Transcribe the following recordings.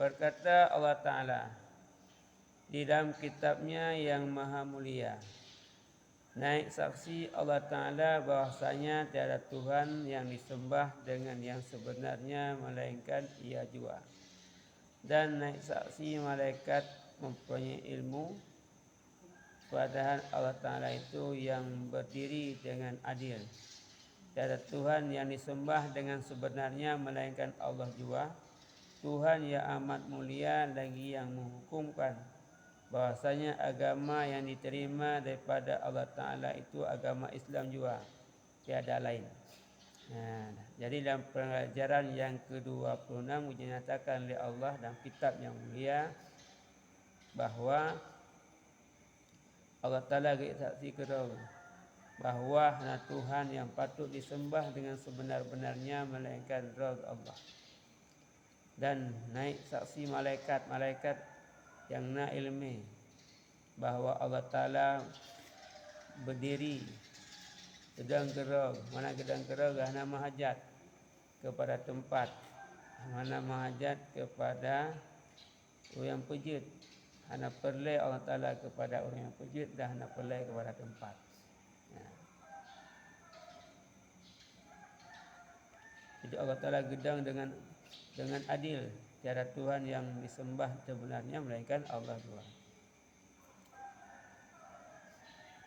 Berkata Allah Ta'ala di dalam kitabnya yang maha mulia, naik saksi Allah Ta'ala bahwasanya tiada Tuhan yang disembah dengan yang sebenarnya melainkan Ia jua. Dan naik saksi malaikat mempunyai ilmu, padahal Allah Ta'ala itu yang berdiri dengan adil. Tiada Tuhan yang disembah dengan sebenarnya melainkan Allah jua. Tuhan yang amat mulia lagi yang menghukumkan bahwasanya agama yang diterima daripada Allah Ta'ala itu agama Islam jua, tiada lain. Jadi dalam pelajaran yang ke-26 dinyatakan oleh Allah dalam kitab yang mulia bahawa Allah Ta'ala saksi kedua bahawa hanya Tuhan yang patut disembah dengan sebenar-benarnya melainkan Allah. Dan naik saksi malaikat yang na ilmi bahawa Allah Ta'ala berdiri gedang gerog, mana gedang gerog hana mahajat kepada tempat, mana mahajat kepada orang yang pejit, hana perle Allah Ta'ala kepada orang yang pejit dan hana perle kepada tempat. Jadi Allah Ta'ala gedang dengan adil. Tiada Tuhan yang disembah sebenarnya melainkan Allah jua.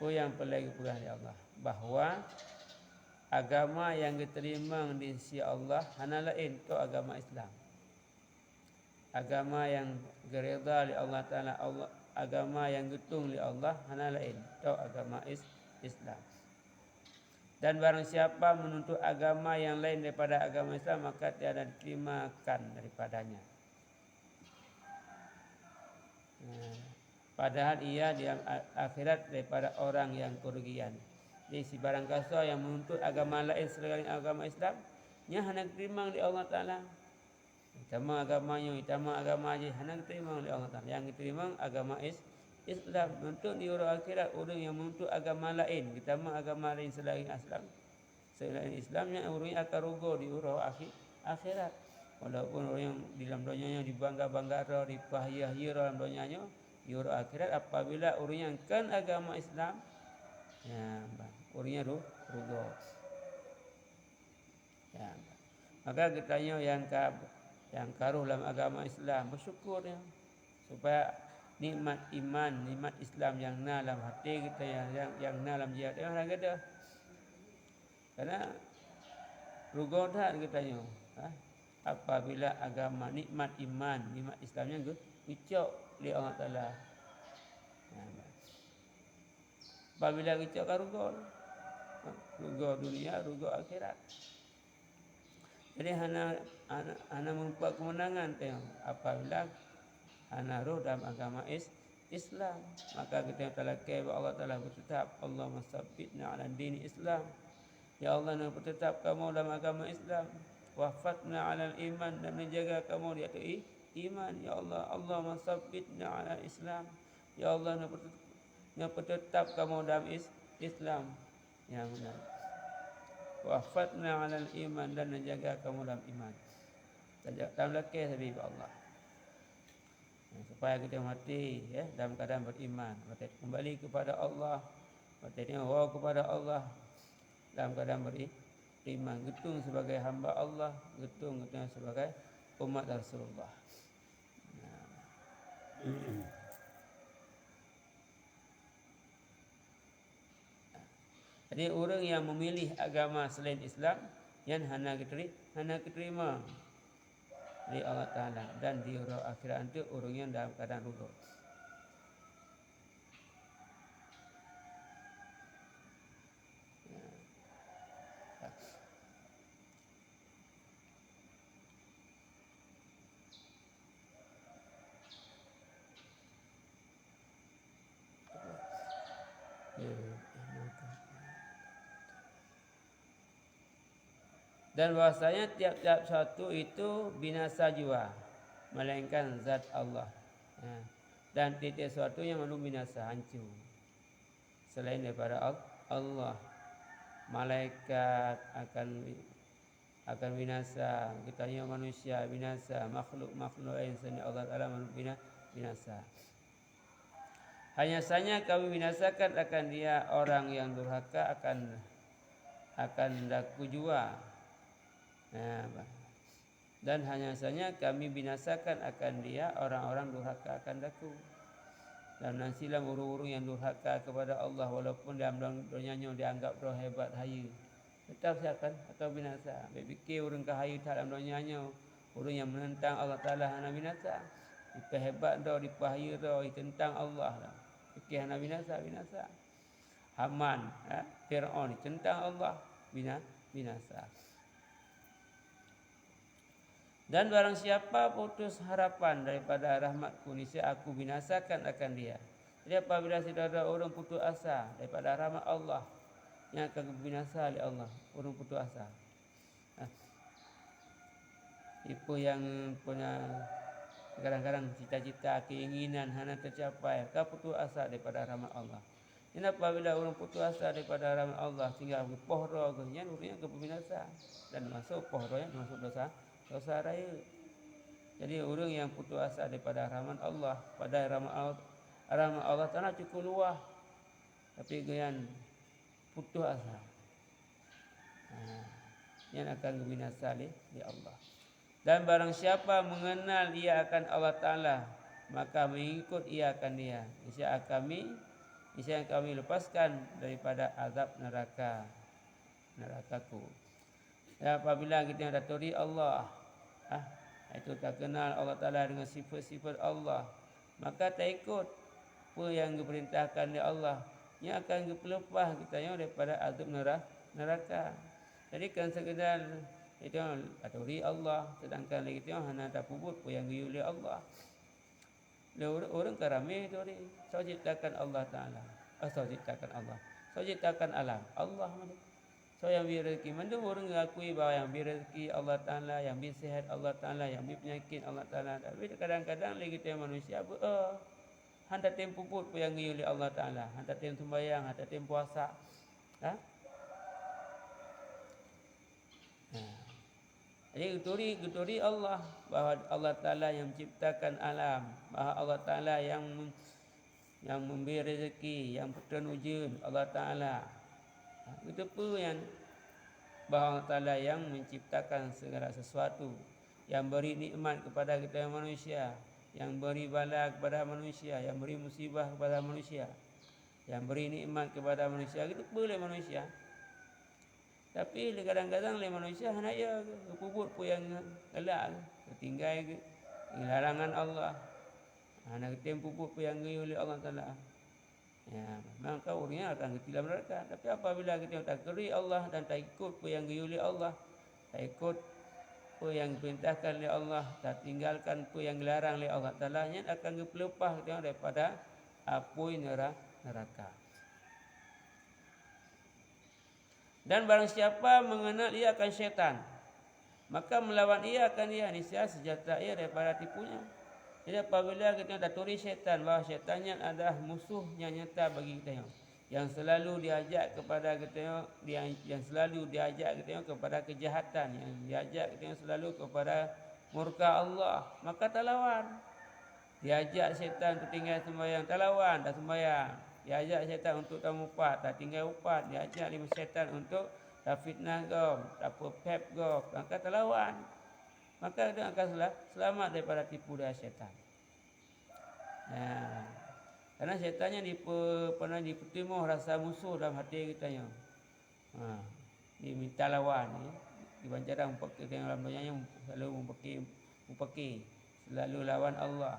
Yang pelagi pula dari Allah bahawa agama yang diterima di sisi Allah hana lain tu agama Islam. Agama yang gereda oleh Allah Ta'ala, agama yang getung oleh Allah hana lain tu agama Islam. Dan barang siapa menuntut agama yang lain daripada agama Islam, maka tiada diterimakan daripadanya. Padahal ia di akhirat daripada orang yang kerugian. Jadi si barang kasar yang menuntut agama lain selain agama Islam, nya hana diterima oleh Allah Ta'ala. Itama agamanya, itama agama aja hana diterima oleh Allah Ta'ala. Yang diterima agama Islam. Untuk di orang akhirat, orang yang menuntut agama lain, kita mah agama lain selain Islam, Islamnya orangnya akan rugo di orang akhirat. Walaupun orang yang di dalam dunianya dibangga-bangga, dipahiyah-hiyah dalam dunianya, di orang akhirat apabila orang yang kan agama Islam, orangnya rugo. Maka kitanya yang karuh dalam agama Islam bersyukur supaya nikmat iman, nikmat Islam yang na dalam hati kita, yang na dalam jiwa kita orang kata. Karena rugo dah katanya. Apabila agama nikmat iman, nikmat Islamnya ucap oleh Allah Ta'ala. Apabila ucap kan rugo dunia, rugo akhirat. Jadi hana mempunyai kemenangan tengok apabila hana roh dalam agama Islam. Maka kita talakkai Allah Ta'ala bertetap, Allahumma sabbitna ala dini Islam. Ya Allah, nak bertetap kamu dalam agama Islam. Wafatna ala iman, dan menjaga kamu di atas iman. Ya Allah, Allahumma sabbitna ala Islam. Ya Allah, nak bertetap kamu dalam Islam. Ya benar. Wafatna ala iman, dan menjaga kamu dalam iman. Dalam lakai sabi Allah. Supaya kita mati dalam keadaan beriman, kembali kepada Allah, bertanya kepada Allah dalam keadaan beriman, getung sebagai hamba Allah, getung sebagai umat Rasulullah. Jadi orang yang memilih agama selain Islam yang hana keterima di Allah Ta'ala, dan di orang akhirat itu orang yang dalam keadaan rugo. Dan bahasanya tiap-tiap satu itu binasa jua, melainkan zat Allah. Dan tiap-tiap satu yang mahu binasa, hancur selain daripada Allah. Malaikat akan akan binasa. Kita tanya manusia binasa, makhluk-makhluk lain selain Allah Taala binasa. Hanya saja kami binasakan akan dia orang yang durhaka akan daku jua. Dan hanya saja kami binasakan akan dia orang-orang durhaka akan daku. Dan nantilah orang-orang yang durhaka kepada Allah walaupun dalam dunianya dianggap doa hebat haya, tetap siakan atau binasa. Fikir orang kahaya dalam dunianya, orang yang menentang Allah Taala hana binasa. Dipa hebat dah, dipa haya dah, tentang Allah dah. Fikir hana binasa. Haman, Fir'aun tentang Allah binasa. Dan barang siapa putus harapan daripada rahmatku, niscaya aku binasakan akan dia. Jadi apabila sudah ada orang putus asa daripada rahmat Allah, yang akan binasa oleh Allah, orang putus asa. Itu yang punya kadang-kadang cita-cita, keinginan hana tercapai, kau putus asa daripada rahmat Allah. Ini apabila orang putus asa daripada rahmat Allah, tinggal pohro genya, orangnya ke binasa dan masuk pohronya masuk dosa raya. Jadi orang yang putus asa daripada rahmat Allah, pada rahmat Allah Taala cukup luas, tapi kemudian putus asa, yang akan binasa di Allah. Dan barang siapa mengenal ia akan Allah Taala, maka mengikut ia akan dia. Niscaya kami lepaskan daripada azab nerakaku. Dan apabila kita daturi Allah, itu tak kenal Allah Taala dengan sifat-sifat Allah, maka tak ikut apa yang diperintahkan oleh Allah, yang akan dipelepah kita daripada azab neraka. Jadi kan sekedar itu daturi Allah, sedangkan lagi kita hana tak puput apa yang diuli Allah. Orang kerame itu so ciptakan Allah Taala. So ciptakan Allah. So ciptakan alam. Allah mana? So yang beri rezeki, mana orang mengakui bahawa yang beri rezeki Allah Taala, yang beri sihat Allah Taala, yang beri penyakit Allah Taala. Tapi kadang-kadang lagi kita manusia hendak tempo puput apa yang diuli Allah Taala, hendak tempo sembahyang, hendak tempo puasa. Jadi geturi Allah bahawa Allah Taala yang menciptakan alam, bahawa Allah Taala yang memberi rezeki, yang penujuan Allah Taala. Itu pun yang bahawa Allah Taala yang menciptakan segala sesuatu, yang beri nikmat kepada kita manusia, yang beri bala kepada manusia, yang beri musibah kepada manusia, yang beri nikmat kepada manusia. Itu boleh manusia. Tapi kadang-kadang le manusia hanya ya puput pun yang elak, tinggal ke larangan Allah. Hanya tempo puput pun yang oleh Allah Taala. Ya, maka orangnya akan ke dalam neraka. Tapi apabila kita tak keri Allah dan tak ikut pun yang oleh Allah, tak ikut pun yang diperintahkan oleh Allah, tak tinggalkan pun yang dilarang oleh Allah Taala, nya akan dipelepah kita daripada api neraka. Dan barang siapa mengenal ia akan syaitan, maka melawan ia akan ia, niscaya sejahtera ia daripada tipunya. Jadi apabila kita daturi syaitan, bahawa syaitannya adalah musuh yang nyata bagi kita, yang selalu diajak kepada kita, yang selalu diajak kita kepada kejahatan, yang diajak kita selalu kepada murka Allah, maka tak lawan. Diajak syaitan untuk tinggal sembahyang, tak lawan, tak sembahyang. Diajak syaitan untuk tak upat, tak tinggal upat. Diajak lima syaitan untuk tak fitnah kau, tak pep kau, maka tak lawan. Maka dia akan selamat daripada tipu daya syaitan. Karena syaitannya pernah dipertimuh rasa musuh dalam hati kita. Dia minta lawan. Dibancara dalam banyaknya selalu mempaki, selalu lawan Allah.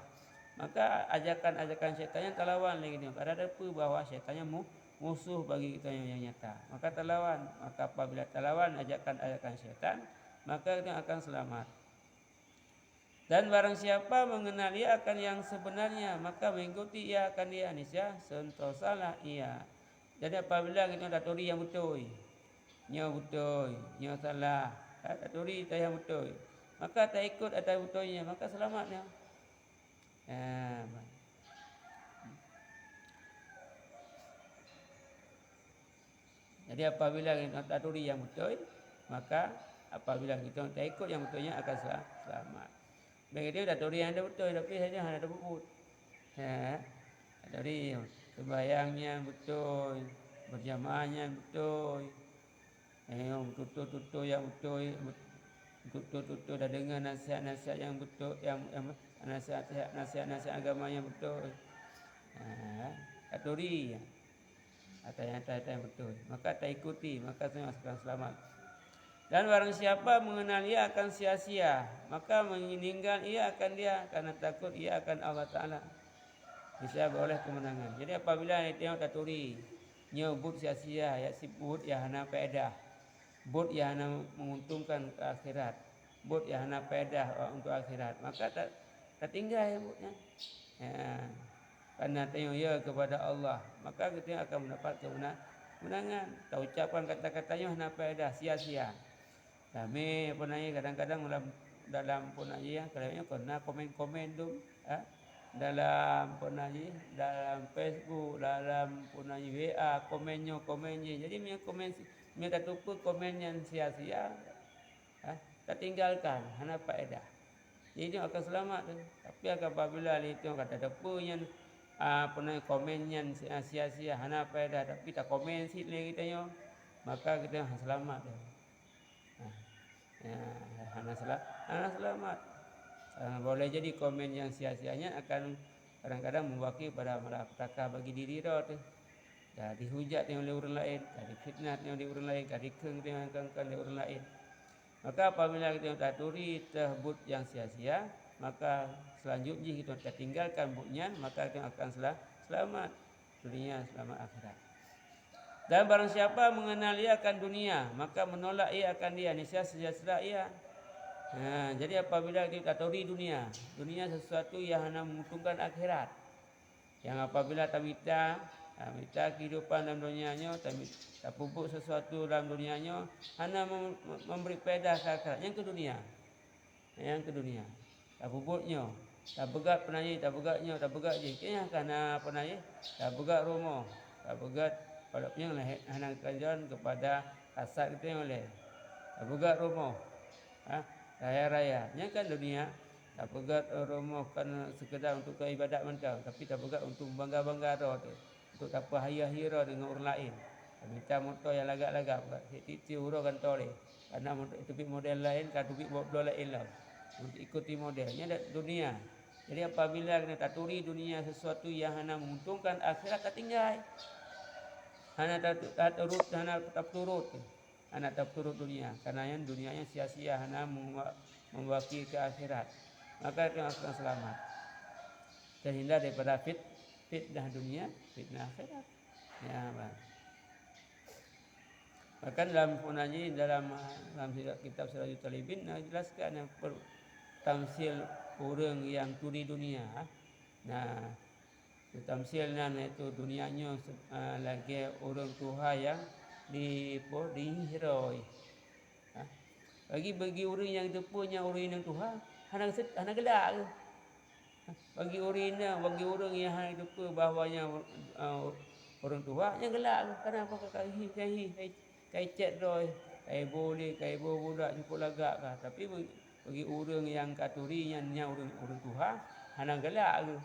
Maka ajakan-ajakan syaitannya terlawan lagi ni. Ada bahawa syaitannya musuh bagi kita yang nyata. Maka terlawan. Maka apabila terlawan ajakan-ajakan syaitan, maka kita akan selamat. Dan barang siapa mengenal ia akan yang sebenarnya, maka mengikuti ia akan dia, niscaya sentosalah ia. Jadi apabila kita daturi yang betul, nya salah, daturi yang betul, maka tak ikut atas betulnya, maka selamatnya. Jadi apabila kita daturi yang betul, maka Apabila kita tak ikut yang betulnya akan selamat. Bagi dia dah tahu yang ada betul, tapi saja ada bubut. Dari sembahyangnya betul, berjamaahnya betul, tutur-tutur yang betul, tutur-tutur dah dengar nasihat-nasihat yang betul, yang nasihat-nasihat agama yang betul. Aturi atau yang betul, maka tak ikuti, maka semua akan selamat. Dan barang siapa mengenal ia akan sia-sia, maka meninggal ia akan dia, karena takut ia akan Allah Ta'ala. Bisa beroleh kemenangan. Jadi apabila dia tengok taturi, nyebut sia-sia, ya sibut ya hana faedah. But ya hana menguntungkan ke akhirat. But ya hana faedah untuk akhirat. Maka tak tinggal ya butnya. Ya. Karena tengok ya kepada Allah, maka kita akan mendapat kemenangan. Tak ucapan kata-katanya hana faedah, sia-sia. Kami kadang-kadang dalam punaji kadang-kadang kena komen-komen tu, dalam punaji, dalam Facebook, dalam punaji WA, komennya. Jadi punya tak tupu komen yang sia-sia, tak tinggalkan, hana faedah. Jadi dia akan selamat tu. Tapi apabila itu kata tupu yang punaji komen yang sia-sia, hana faedah, tapi tak komen sit lagi kita maka kita selamat tu. Hana selamat. Boleh jadi komen yang sia-sianya akan kadang-kadang mewakili pada malapetaka bagi diri dia tu. Dah dihujat oleh orang lain, dah difitnah oleh orang lain, dah dikeng oleh orang lain. Maka apabila kita tak turi terbut yang sia-sia, maka selanjutnya kita tak tinggalkan butnya, maka kita akan selamat dunia, selamat akhirat. Dan barang siapa mengenal ia akan dunia, maka menolak ia akan dia, niscaya sejahtera ia. Jadi apabila kita tahu dunia sesuatu yang hanya menguntungkan akhirat. Yang apabila minta kehidupan dalam dunianya, tak pupuk sesuatu dalam dunianya, hanya memberi faedah ke akhirat. Yang ke dunia. Tak pupuknya, tak begat penanya, tak begat je. Kayaknya kerana penanya, tak begat rumah, tak begat pada punya hanya kerjaan kepada kasat kita yang oleh. Tak begat rumah. Raya-raya. Yang kan dunia, tak begat rumah kan sekedar untuk ibadat mentang, tapi tak begat untuk bangga-bangga dah tu. Untuk tak apa hira-hira dengan orang lain. Minta motor yang lagak-lagak, titi hura kan toleh. Karena tupik model lain, kan tupik model lain lah. Untuk ikuti modelnya ada dunia. Jadi apabila kita tak turi dunia sesuatu yang hanya menguntungkan akhirat, tak tinggal. Hanya tak turut. Anak tak turut dunia, karena yang dunianya sia-sia, hanya mewakili ke akhirat. Maka kita akan selamat, terhindar daripada fitnah dunia, fitnah akhirat. Ya, bang. Bahkan dalam punaji dalam kitab Sirajul Talibin jelaskan yang tamsil orang yang turi dunia. Nah, tamsilnya itu dunianya lagi orang Tuhan yang dihiroi. Bagi orang yang itu punya orang yang Tuhan, hana gelak. Bagi orang yang hana itu bahawanya orang Tuhan yang gelak. Kenapa kai chat doi, kai boleh, kai budak jumpa lagak kah. Tapi bagi orang yang katuri yang orang Tuhan, hana gelak ke.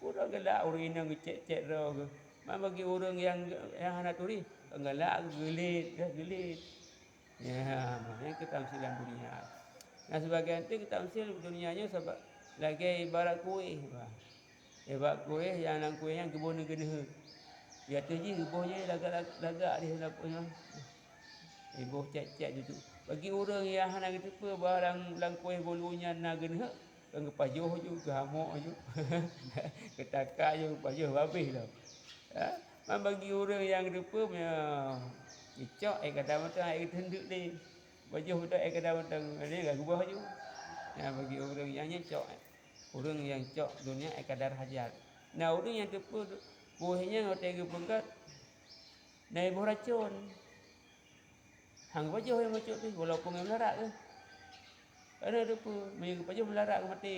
Orang gelak orang yang chat doi. Bagi orang yang hana turi, gelak gelit. Ya, maknanya ketamsilan dunia. Nah, sebagian itu ketamsil dunianya sebab lagi ibarat kuih. Ibarat kuih yang nang kuih yang kebun negeri. Ya tu je ibuhnya lagak dia dapatnya. Ibuh cek gitu. Bagi orang yang hana gitu pe barang lang kuih bolunya nagen kan kepajuh juga hamok je. Ketakak je pajuh habis dah. Bagi orang yang gitu pe Icok kata macam tenduk ni. Baju betul kata macam ni enggak gubah je. Ya bagi orang yang cok. Orang yang cok dunia kadar hajar. Nah, orang yang tepu buahnya ngotega pengkat naik buah racun. Hang baju yang macam tu walaupun yang melarat ke. Karena tepu mengikut baju melarat ke mati.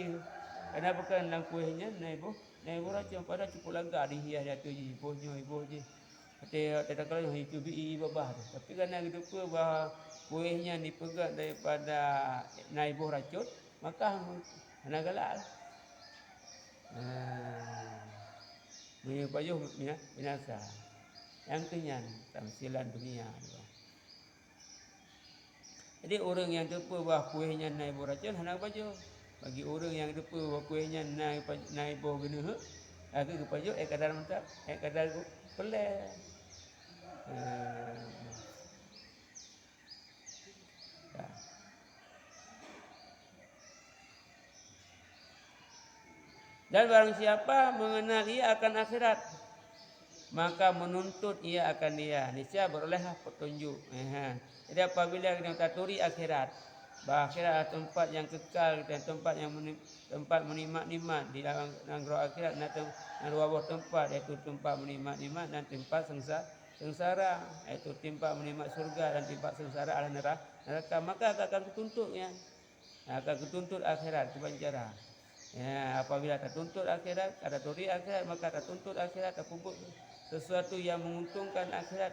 Karena bukan lang kuihnya naik buah racun pada cukup lagak dihias dia tu je ibuh je. Tidak kalau itu bi babah tu. Tapi kerana lupa bahawa kuihnya dipegang daripada naibuh racun, maka hana galak. Punya payuh binasa. Yang kenyan tamsilan dunia. Jadi orang yang lupa bahawa kuihnya naibuh racun hana payuh. Bagi orang yang lupa bahawa kuihnya naibuh guna, aku kepayuh kadar mentah, kadar pelai. Dan barang siapa mengenal ia akan akhirat, maka menuntut ia akan dia, niscaya berolehlah petunjuk. Jadi apabila kita turi akhirat, bahawa akhirat adalah tempat yang kekal dan tempat yang tempat menikmat-nikmat di dalam negeri akhirat, dan dua buah tempat, iaitu tempat menikmat-nikmat dan tempat sengsara, iaitu tempat menikmat surga dan tempat sengsara adalah neraka. Maka akan ketuntutnya, akan ketuntut akhirat kebanjara. Ya, apabila tertuntut akhirat, ada turi akhirat, maka tertuntut akhirat, terpupuk sesuatu yang menguntungkan akhirat,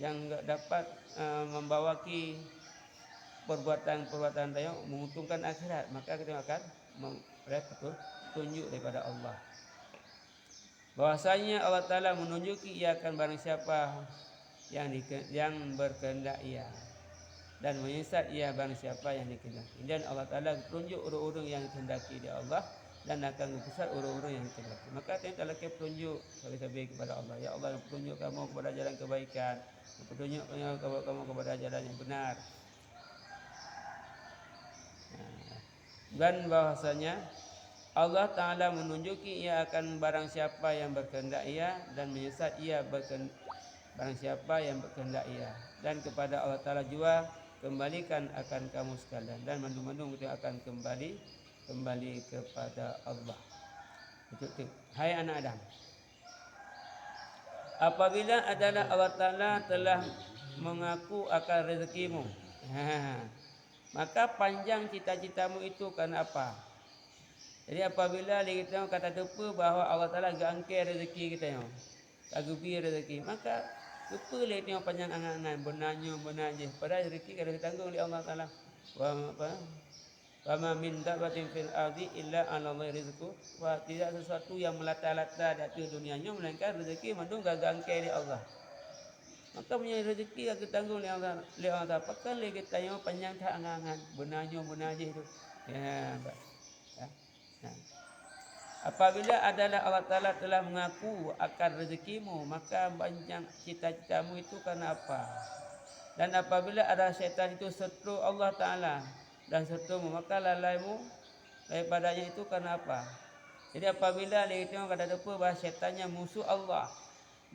yang dapat membawaki perbuatan-perbuatan yang menguntungkan akhirat, maka kita akan memperoleh petunjuk daripada Allah. Bahwasanya Allah Taala menunjuki ia akan barang siapa yang berkehendak ia, dan menyesat ia barang siapa yang dikehendaki. Dan Allah Taala tunjuk orang-orang yang dikehendaki di Allah, dan akan menyesat orang-orang yang dikehendaki. Maka kita lagi petunjuk lebih kepada Allah. Ya Allah, petunjuk kamu kepada jalan kebaikan, petunjuk kamu kepada jalan yang benar. Dan bahwasanya Allah Ta'ala menunjuki ia akan barang siapa yang berkehendak ia, dan menyesat ia barang siapa yang berkehendak ia. Dan kepada Allah Ta'ala juga kembalikan akan kamu sekalian, dan mandu-mandu kita akan kembali kepada Allah. Hai anak Adam, apabila adalah Allah Ta'ala telah mengaku akan rezekimu, maka panjang cita-citamu itu kerana apa? Jadi apabila kita kata tepa bahawa Allah Ta'ala gangkai rezeki kita, kagupi rezeki, maka lupa lagi tengok panjang angan-angan, benar je. Padahal rezeki kada ditanggung oleh Allah Ta'ala. Wa ma min dabbatin fil ardi illa 'ala Allahi rizquha. Wa tidak sesuatu yang melata-lata di atas dunianya melainkan rezeki mandung gangkai oleh Allah. Maka punya rezeki yang ditanggung oleh Allah Ta'ala. Pakan lagi kita tengok panjang tak angan-angan, benar je itu. Ya. Apabila adalah Allah Ta'ala telah mengaku akan rezekimu, maka panjang cita-citamu itu kerana apa? Dan apabila ada syaitan itu seteru Allah Ta'ala dan seterumu, maka lalaimu daripadanya itu kerana apa? Jadi apabila dia tengok kata depa bahawa syaitannya musuh Allah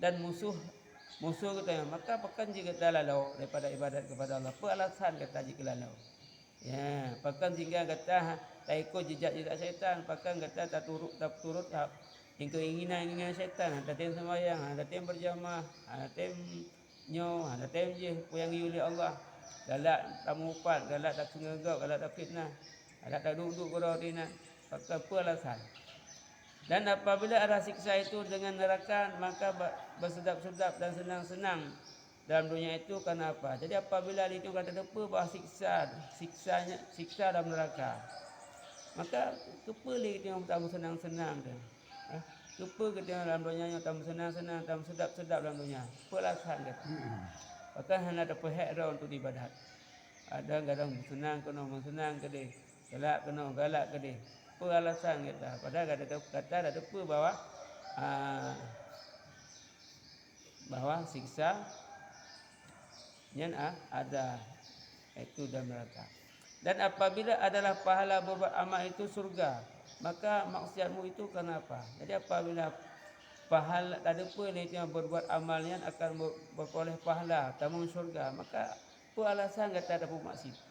dan musuh kita, maka pakan jika kita lalau daripada ibadat kepada Allah. Apa alasan kata jika lalau? Ya, pakan tinggal kata tak ikut jejak-jejak syaitan, pakan kata tak turut keinginan syaitan, tak tem sembahyang, tak tem berjamaah, tak tem nyo, tak tem je yang diuli Allah. Galak tak mengupat, galak tak sengegau, galak tak fitnah, galak tak duduk berordinat. Pakan apa alasan? Dan apabila ada siksa itu dengan neraka, maka bersedap-sedap dan senang-senang dalam dunia itu kerana apa? Jadi apabila itu kata depa bahawa siksa dalam neraka, maka kepa lagi tengok tamu senang-senang tu. Kepa ke tengok dalam dunia yang tamu senang-senang, tamu sedap-sedap dalam dunia. Apa alasan kata? Bahkan hanya ada pihak dah untuk ibadat. Ada kadang senang ke dia, galak ke dia. Apa alasan kata? Padahal kata ada depa bahawa siksa yang ada itu dalam neraka. Dan apabila adalah pahala berbuat amal itu surga, maka maksiatmu itu kenapa? Jadi apabila pahala tak ada pun yang berbuat amal yang akan beroleh pahala tamu surga, maka apa alasan kata ada maksiat?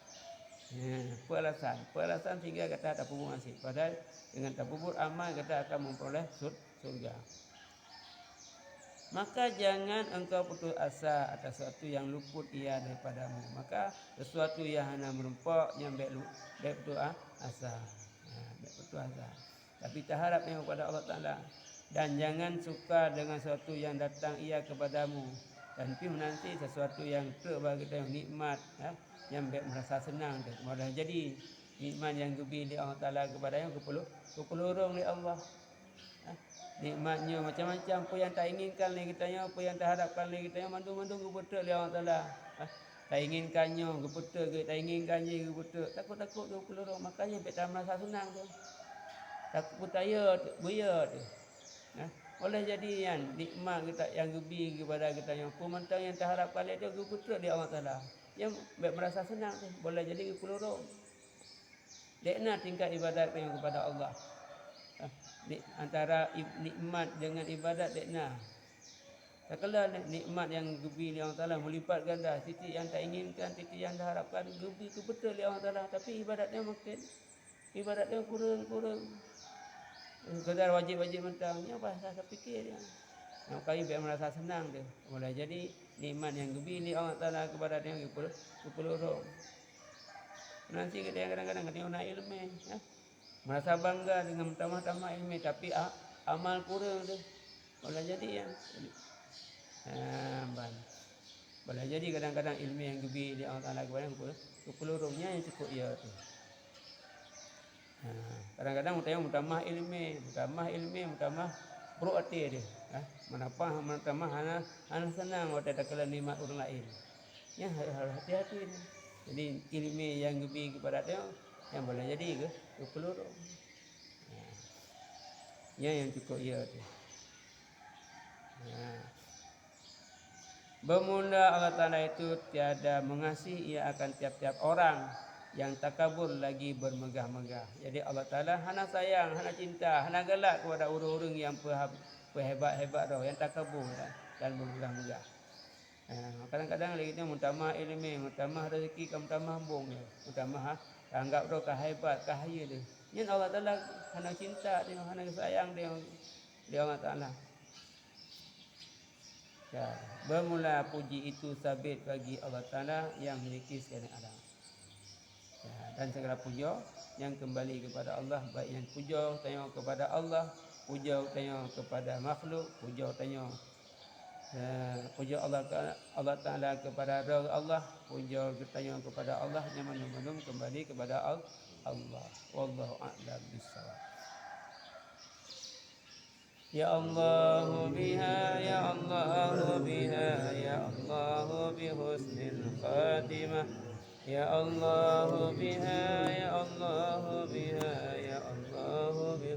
Apa alasan sehingga kata tak pupuk maksiat? Padahal dengan tak pupuk amal kata akan memperoleh surga. Maka jangan engkau putus asa atas sesuatu yang luput ia daripadamu. Maka sesuatu yang hanya merempak yang baik putus asa. Baik putus asa. Tapi kita harap kepada Allah Ta'ala. dan jangan suka dengan sesuatu yang datang ia kepadamu, dan pi menanti sesuatu yang terbagi kita nikmat yang merasa senang tu. Malah jadi nikmat yang diberi oleh Allah Taala kepadanya kepelurung oleh Allah. Nikmatnya macam-macam, apa yang tak inginkan oleh kitanya, apa yang tak harapkan oleh kitanya, mandung-mandung keputus oleh Allah Taala. Tak inginkannya keputus ke, tak inginkannya keputus, takut-takut tu pelurung, makanya tak merasa senang tu. Takut putaya buaya tu. Boleh jadi yang nikmat kita yang gebi kepada kita yang pementang yang terharapkan dia keputus dia Allah Taala. Yang merasa senang tu boleh jadi pelurung. Dekna tingkat ibadat yang kepada Allah. Antara nikmat dengan ibadat dekna. Tak kala nikmat yang gebi dia Allah Taala melipat ganda, titik yang tak inginkan, titik yang diharapkan gebi keputus dia Allah Taala, tapi ibadatnya makin ibadatnya kurang. Sekadar wajib-wajib mentangnya bahasa terfikir dia. Yang kali biar merasa senang dia. Boleh jadi nikmat yang gebi ni Allah Taala kepada dia kepelurung. Nanti kita yang kadang-kadang kita nak ilmu merasa bangga dengan tamah-tamah ilmu, tapi amal kurang tu. Boleh jadi yang boleh jadi kadang-kadang ilmu yang gebi di Allah Taala kepada kepelurungnya yang cukup ia tu. Kadang-kadang mutamah ilmu, mutamah berarti dia. Menapa mutamah hana senang waktu tak kala nikmat orang lain. Ya harus hati-hati. Jadi ilmu yang gebi kepada dia yang boleh jadi ke pelurung. Ya yang cukup ia tu. Bermula Allah Ta'ala itu tiada mengasihi, ia akan tiap-tiap orang yang takabur lagi bermegah-megah. Jadi Allah Ta'ala hana sayang, hana cinta, hana galak kepada orang-orang yang hebat-hebat dah, yang takabur dan bermegah-megah. Kadang-kadang lagi kita mutamah ilmu, mutamah rezeki, mutamah bong, mutamah anggap dah hebat, kaya dia. Yang Allah Ta'ala hana cinta dia, hana sayang dia Allah Ta'ala. Bermula puji itu sabit bagi Allah Ta'ala yang memiliki segala alam. Dan segala puja yang kembali kepada Allah, baik yang puja tanya kepada Allah, puja tanya kepada makhluk, puja tanya puja Allah Ta'ala kepada Allah, puja tanya kepada Allah, yang mana-mana kembali kepada Allah. Wallahu a'lam bishawab. Ya Allah biha, ya Allah biha, ya Allah bi husnil khatimah. Ya Allah biha, ya Allah biha, ya Allah bi